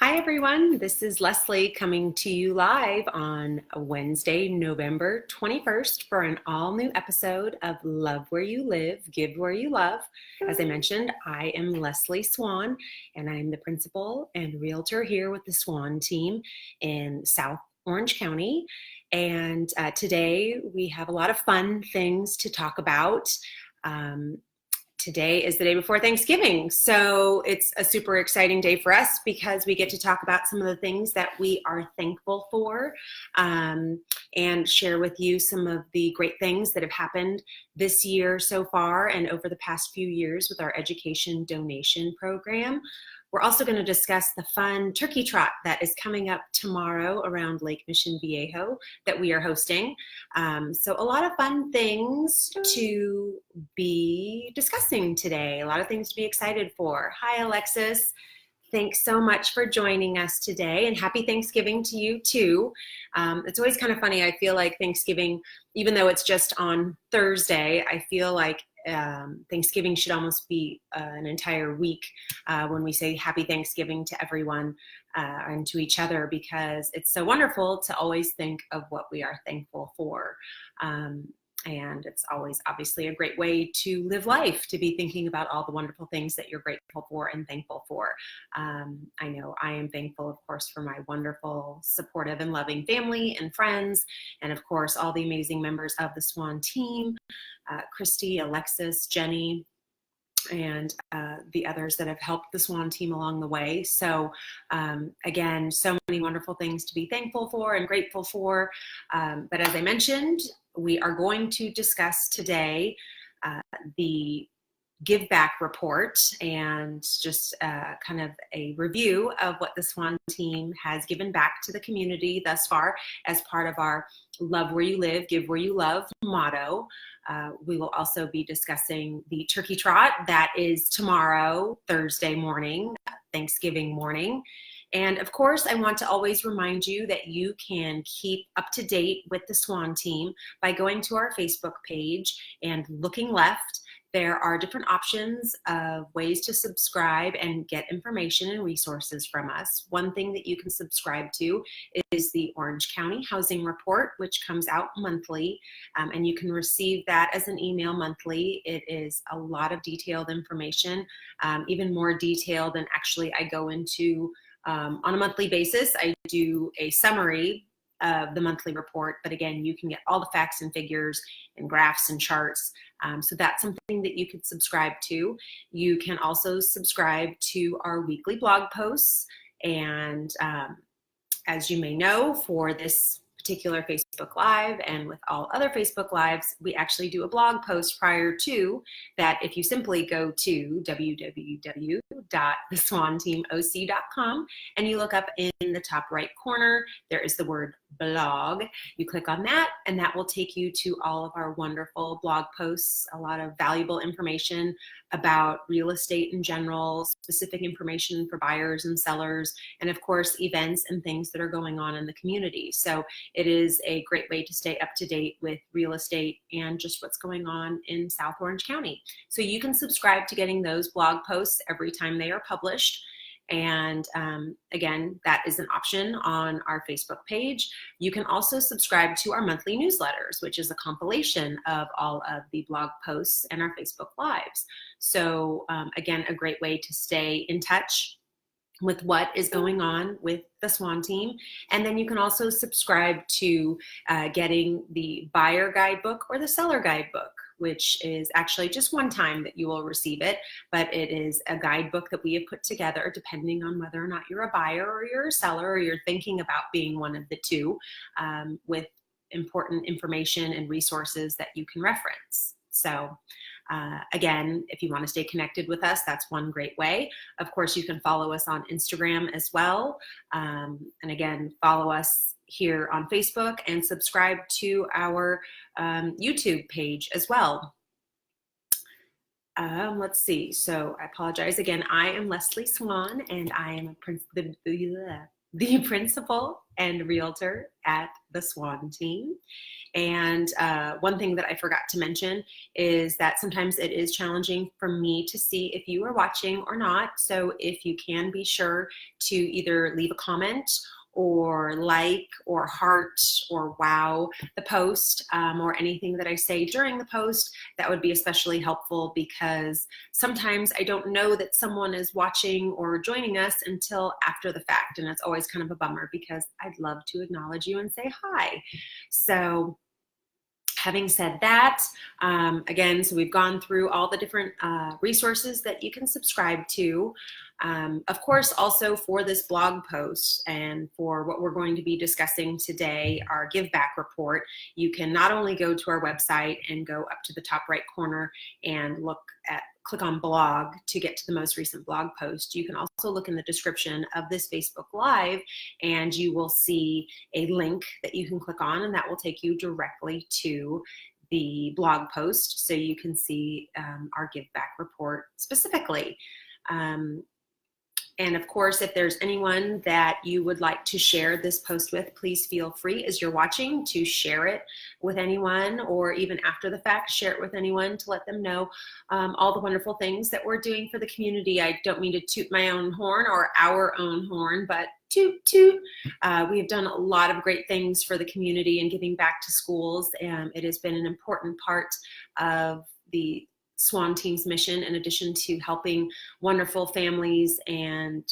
Hi, everyone. This is Leslie coming to you live on Wednesday, November 21st for an all-new episode of Love Where You Live, Give Where You Love. As I mentioned, I am Leslie Swan, and I'm the principal and realtor here with the Swan Team in South Orange County. And today we have a lot of fun things to talk about. Today is the day before Thanksgiving, so it's a super exciting day for us because we get to talk about some of the things that we are thankful for and share with you some of the great things that have happened this year so far and over the past few years with our education donation program. We're also going to discuss the fun turkey trot that is coming up tomorrow around Lake Mission Viejo that we are hosting. So a lot of fun things to be discussing today, a lot of things to be excited for. Hi, Alexis. Thanks so much for joining us today, and happy Thanksgiving to you too. It's always kind of funny. I feel like Thanksgiving, even though it's just on Thursday, I feel like Thanksgiving should almost be an entire week when we say happy Thanksgiving to everyone and to each other, because it's so wonderful to always think of what we are thankful for. And it's always obviously a great way to live life, to be thinking about all the wonderful things that you're grateful for and thankful for. I know I am thankful, of course, for my wonderful, supportive, and loving family and friends, and of course, all the amazing members of the Swan Team, Christy, Alexis, Jenny, and the others that have helped the Swan Team along the way. So again, so many wonderful things to be thankful for and grateful for. But as I mentioned, we are going to discuss today the Give Back report and just kind of a review of what the Swan Team has given back to the community thus far as part of our Love Where You Live, Give Where You Love motto. We will also be discussing the turkey trot that is tomorrow, Thursday morning, Thanksgiving morning. And of course, I want to always remind you that you can keep up to date with the Swan Team by going to our Facebook page and looking left. There are different options of ways to subscribe and get information and resources from us. One thing that you can subscribe to is the Orange County Housing Report, which comes out monthly, and you can receive that as an email monthly. It is a lot of detailed information, even more detailed than actually I go into on a monthly basis. I do a summary of the monthly report, but again, you can get all the facts and figures and graphs and charts. So that's something that you could subscribe to. You can also subscribe to our weekly blog posts. And as you may know, for this particular Facebook Live and with all other Facebook Lives, we actually do a blog post prior to that. If you simply go to www.theswanteamoc.com and you look up in the top right corner, there is the word blog. You click on that and that will take you to all of our wonderful blog posts, a lot of valuable information about real estate in general, specific information for buyers and sellers, and of course, events and things that are going on in the community. So it is a great way to stay up to date with real estate and just what's going on in South Orange County. So you can subscribe to getting those blog posts every time they are published. And again, that is an option on our Facebook page. You can also subscribe to our monthly newsletters, which is a compilation of all of the blog posts and our Facebook Lives. So again, a great way to stay in touch with what is going on with the Swan Team. And then you can also subscribe to getting the buyer guidebook or the seller guidebook, which is actually just one time that you will receive it, but it is a guidebook that we have put together depending on whether or not you're a buyer or you're a seller or you're thinking about being one of the two, with important information and resources that you can reference. So again, if you want to stay connected with us, that's one great way. Of course, you can follow us on Instagram as well. And again, follow us here on Facebook and subscribe to our YouTube page as well. Let's see. So I apologize again. I am Leslie Swan, and I am the principal and realtor at the Swan Team. And one thing that I forgot to mention is that sometimes it is challenging for me to see if you are watching or not. So if you can, be sure to either leave a comment or like or heart or wow the post, or anything that I say during the post. That would be especially helpful, because sometimes I don't know that someone is watching or joining us until after the fact, and it's always kind of a bummer because I'd love to acknowledge you and say hi. So having said that, again, so we've gone through all the different resources that you can subscribe to. Of course, also for this blog post and for what we're going to be discussing today, our Give Back report, you can not only go to our website and go up to the top right corner and click on blog to get to the most recent blog post. You can also look in the description of this Facebook Live and you will see a link that you can click on, and that will take you directly to the blog post so you can see our Give Back report specifically. And of course, if there's anyone that you would like to share this post with, please feel free as you're watching to share it with anyone, or even after the fact, share it with anyone to let them know all the wonderful things that we're doing for the community. I don't mean to toot my own horn or our own horn, but toot toot. We have done a lot of great things for the community and giving back to schools, and it has been an important part of the Swan Team's mission, in addition to helping wonderful families and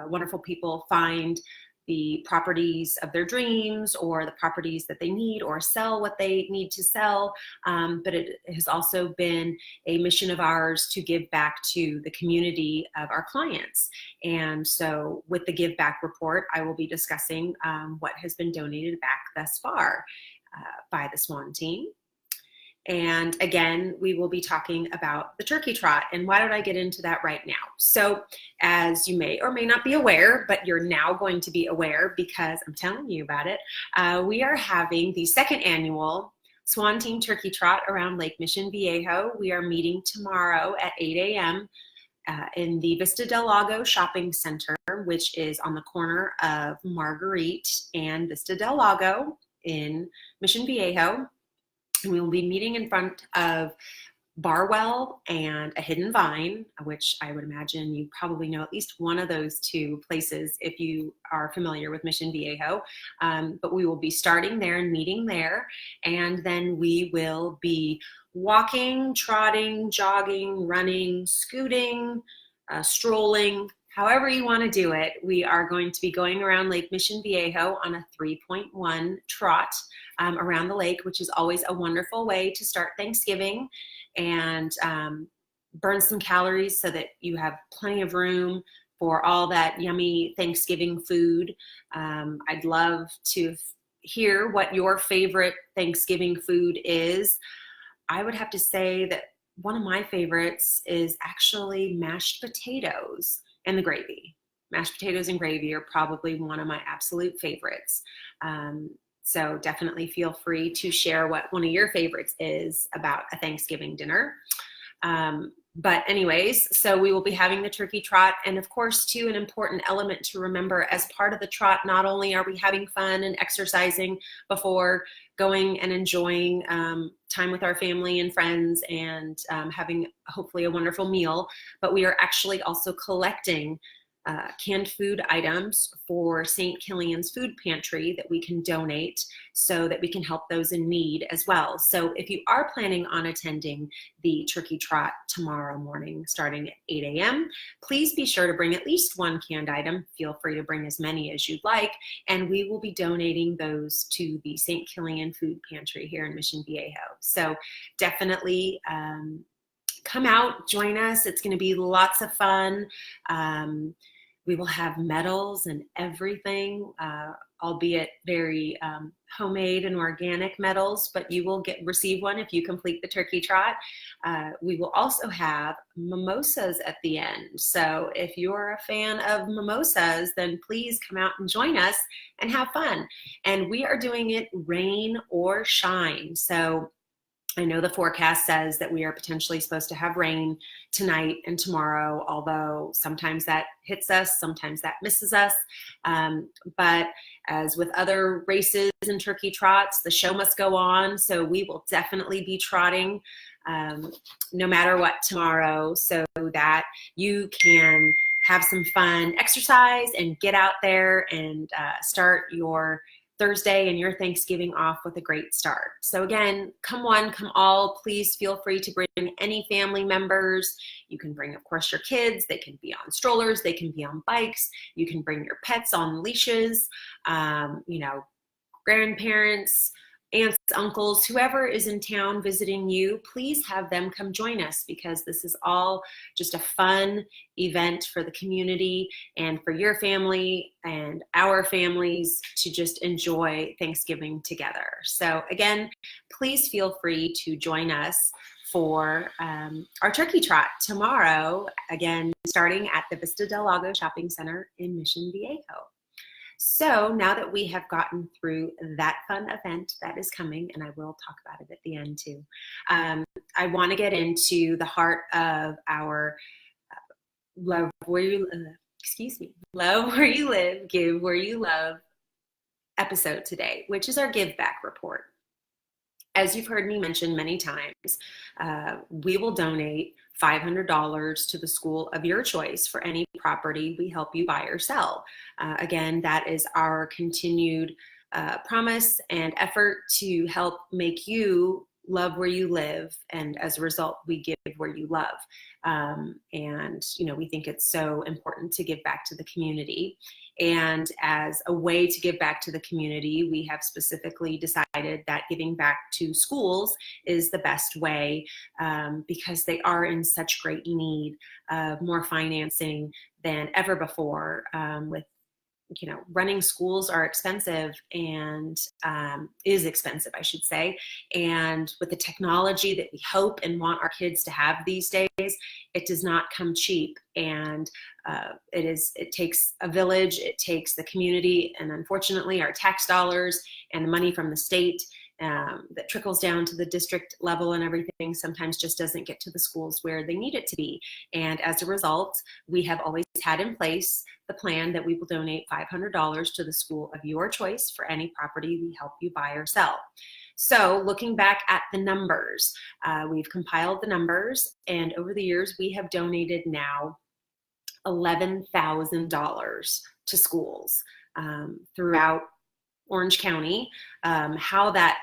wonderful people find the properties of their dreams, or the properties that they need, or sell what they need to sell. But it has also been a mission of ours to give back to the community of our clients. And so with the Give Back report, I will be discussing what has been donated back thus far by the Swan Team. And again, we will be talking about the turkey trot. And why don't I get into that right now? So as you may or may not be aware, but you're now going to be aware because I'm telling you about it, we are having the second annual Swan Team Turkey Trot around Lake Mission Viejo. We are meeting tomorrow at 8 a.m. In the Vista del Lago Shopping Center, which is on the corner of Marguerite and Vista del Lago in Mission Viejo. And we will be meeting in front of Barwell and a Hidden Vine, which I would imagine you probably know at least one of those two places if you are familiar with Mission Viejo. But we will be starting there and meeting there. And then we will be walking, trotting, jogging, running, scooting, strolling, however you want to do it. We are going to be going around Lake Mission Viejo on a 3.1 trot around the lake, which is always a wonderful way to start Thanksgiving and burn some calories so that you have plenty of room for all that yummy Thanksgiving food. I'd love to hear what your favorite Thanksgiving food is. I would have to say that one of my favorites is actually mashed potatoes and the gravy. Mashed potatoes and gravy are probably one of my absolute favorites. So definitely feel free to share what one of your favorites is about a Thanksgiving dinner. But anyways, so we will be having the turkey trot. And of course, too, an important element to remember as part of the trot, not only are we having fun and exercising before going and enjoying time with our family and friends and having hopefully a wonderful meal, but we are actually also collecting canned food items for St. Killian's Food Pantry that we can donate so that we can help those in need as well. So if you are planning on attending the turkey trot tomorrow morning starting at 8 a.m., please be sure to bring at least one canned item. Feel free to bring as many as you'd like, and we will be donating those to the St. Killian Food Pantry here in Mission Viejo. So definitely come out, join us. It's going to be lots of fun. We will have medals and everything, albeit very homemade and organic medals, but you will receive one if you complete the turkey trot. We will also have mimosas at the end. So if you're a fan of mimosas, then please come out and join us and have fun. And we are doing it rain or shine. So I know the forecast says that we are potentially supposed to have rain tonight and tomorrow, although sometimes that hits us, sometimes that misses us. But as with other races and turkey trots, the show must go on. So we will definitely be trotting no matter what tomorrow, so that you can have some fun, exercise, and get out there and start your Thursday and your Thanksgiving off with a great start. So again, come one, come all. Please feel free to bring any family members. You can bring, of course, your kids. They can be on strollers. They can be on bikes. You can bring your pets on leashes, grandparents, aunts, uncles, whoever is in town visiting you. Please have them come join us, because this is all just a fun event for the community and for your family and our families to just enjoy Thanksgiving together. So again, please feel free to join us for our turkey trot tomorrow, again, starting at the Vista del Lago Shopping Center in Mission Viejo. So now that we have gotten through that fun event that is coming, and I will talk about it at the end too, I want to get into the heart of our love where you live, give where you love episode today, which is our Give Back report. As you've heard me mention many times, we will donate $500 to the school of your choice for any property we help you buy or sell. Again, that is our continued promise and effort to help make you love where you live, and as a result, we give where you love. And we think it's so important to give back to the community. And as a way to give back to the community, we have specifically decided that giving back to schools is the best way, because they are in such great need of more financing than ever before. With running schools are expensive, and is expensive, I should say. And with the technology that we hope and want our kids to have these days, it does not come cheap. And it takes a village, it takes the community, and unfortunately our tax dollars and the money from the state that trickles down to the district level and everything sometimes just doesn't get to the schools where they need it to be. And as a result, we have always had in place the plan that we will donate $500 to the school of your choice for any property we help you buy or sell. So looking back at the numbers, we've compiled the numbers, and over the years we have donated now $11,000 to schools throughout Orange County. How that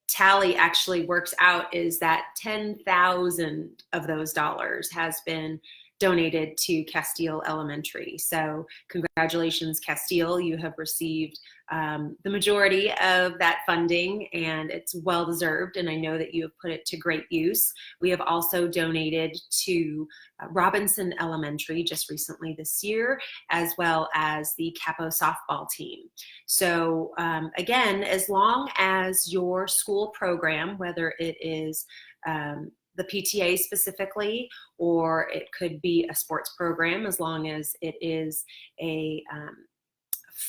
tally actually works out is that 10,000 of those dollars has been donated to Castile Elementary. So congratulations, Castile. You have received the majority of that funding, and it's well deserved, and I know that you have put it to great use. We have also donated to Robinson Elementary just recently this year, as well as the Capo softball team. So again, as long as your school program, whether it is the PTA specifically, or it could be a sports program, as long as it is a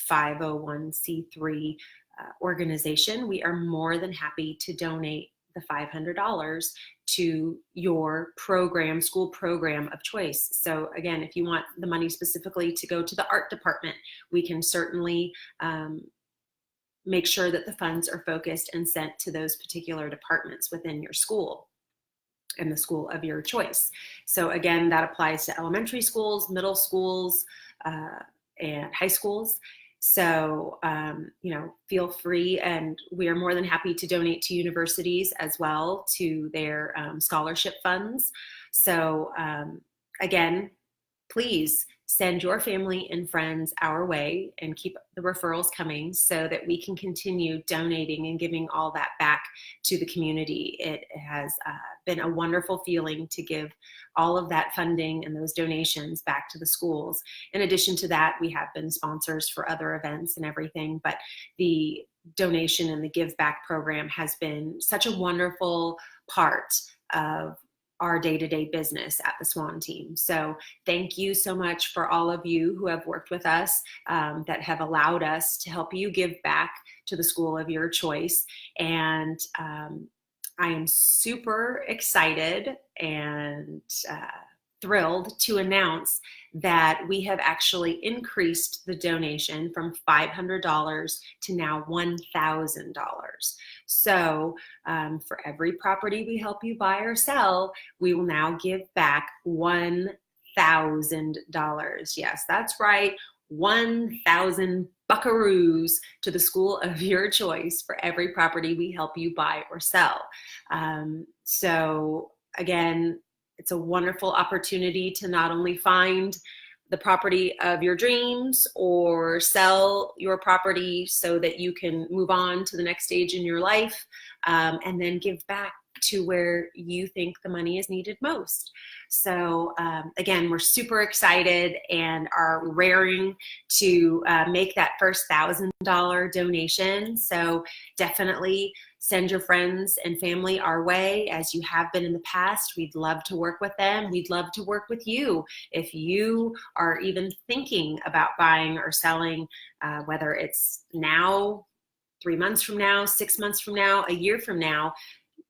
501c3 organization, we are more than happy to donate the $500 to your program, school program of choice. So again, if you want the money specifically to go to the art department, we can certainly make sure that the funds are focused and sent to those particular departments within your school and the school of your choice. So again, that applies to elementary schools, middle schools, and high schools. So, feel free, and we are more than happy to donate to universities as well, to their scholarship funds. So again, please send your family and friends our way and keep the referrals coming so that we can continue donating and giving all that back to the community. It has been a wonderful feeling to give all of that funding and those donations back to the schools. In addition to that, we have been sponsors for other events and everything, but the donation and the Give Back program has been such a wonderful part of our day-to-day business at the Swan Team. So thank you so much for all of you who have worked with us, that have allowed us to help you give back to the school of your choice. And I am super excited and thrilled to announce that we have actually increased the donation from $500 to now $1,000. So for every property we help you buy or sell, we will now give back $1,000. Yes, that's right. 1,000 buckaroos to the school of your choice for every property we help you buy or sell. So again, it's a wonderful opportunity to not only find the property of your dreams or sell your property so that you can move on to the next stage in your life, and then give back to where you think the money is needed most. So again, we're super excited and are raring to make that first $1,000 donation. So definitely send your friends and family our way as you have been in the past. We'd love to work with them. We'd love to work with you. If you are even thinking about buying or selling, whether it's now, 3 months from now, 6 months from now, a year from now,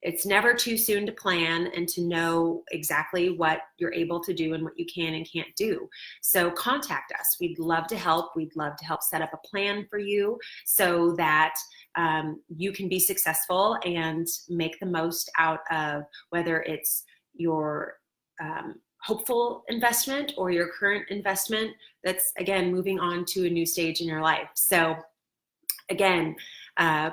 it's never too soon to plan and to know exactly what you're able to do and what you can and can't do. So contact us. We'd love to help. We'd love to help set up a plan for you so that you can be successful and make the most out of whether it's your hopeful investment or your current investment that's, again, moving on to a new stage in your life. So again,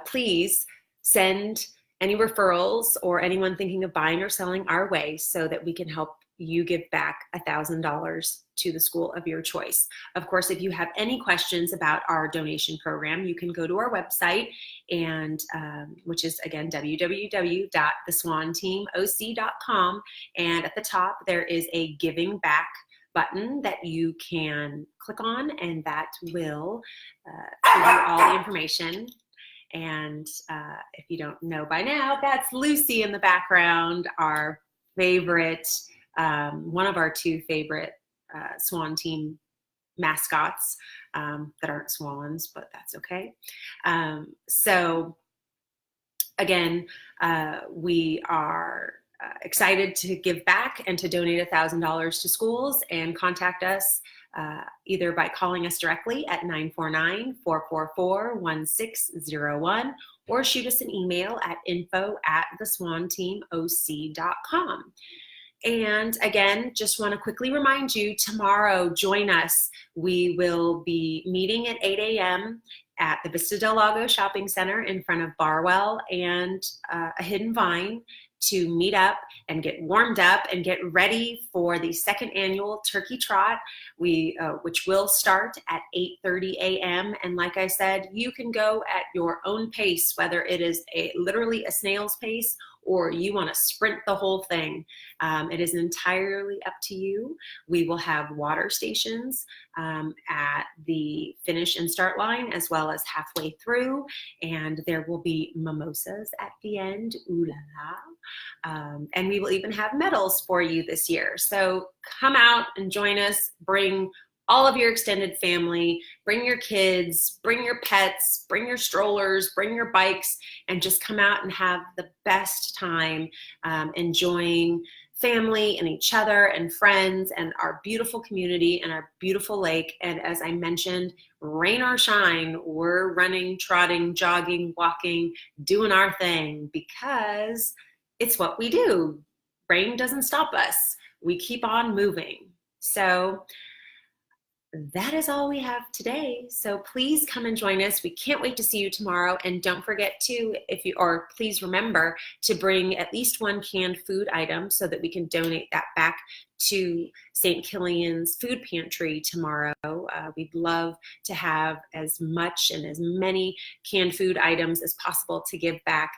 please send any referrals or anyone thinking of buying or selling our way so that we can help you give back $1,000 to the school of your choice. Of course, if you have any questions about our donation program, you can go to our website, and which is, again, www.theswanteamoc.com. And at the top, there is a giving back button that you can click on, and that will give you all the information. And if you don't know by now, that's Lucy in the background, our favorite, one of our 2 favorite Swan Team mascots that aren't swans, but that's okay. So again, we are excited to give back and to donate $1,000 to schools, and contact us either by calling us directly at 949-444-1601 or shoot us an email at info@theswanteamoc.com. And again, just want to quickly remind you, tomorrow, join us. We will be meeting at 8 a.m. at the Vista Del Lago Shopping Center in front of Barwell and a Hidden Vine to meet up and get warmed up and get ready for the 2nd annual Turkey Trot, which will start at 8:30 a.m. And like I said, you can go at your own pace, whether it is literally a snail's pace or you want to sprint the whole thing. It is entirely up to you. We will have water stations at the finish and start line as well as halfway through, and there will be mimosas at the end. Ooh la la. And we will even have medals for you this year. So come out and join us. Bring all of your extended family, bring your kids, bring your pets, bring your strollers, bring your bikes, and just come out and have the best time enjoying family and each other and friends and our beautiful community and our beautiful lake. And as I mentioned, rain or shine, we're running, trotting, jogging, walking, doing our thing, because it's what we do. Rain doesn't stop us. We keep on moving. So that is all we have today. So please come and join us. We can't wait to see you tomorrow. And don't forget to, please remember to bring at least 1 canned food item so that we can donate that back to St. Killian's Food Pantry tomorrow. We'd love to have as much and as many canned food items as possible to give back,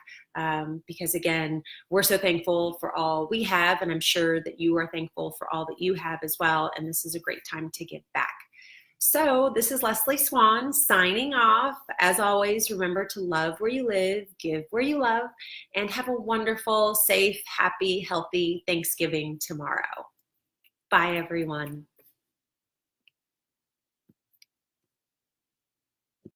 because again, we're so thankful for all we have, and I'm sure that you are thankful for all that you have as well, and this is a great time to give back. So this is Leslie Swan signing off. As always, remember to love where you live, give where you love, and have a wonderful, safe, happy, healthy Thanksgiving tomorrow. Bye, everyone.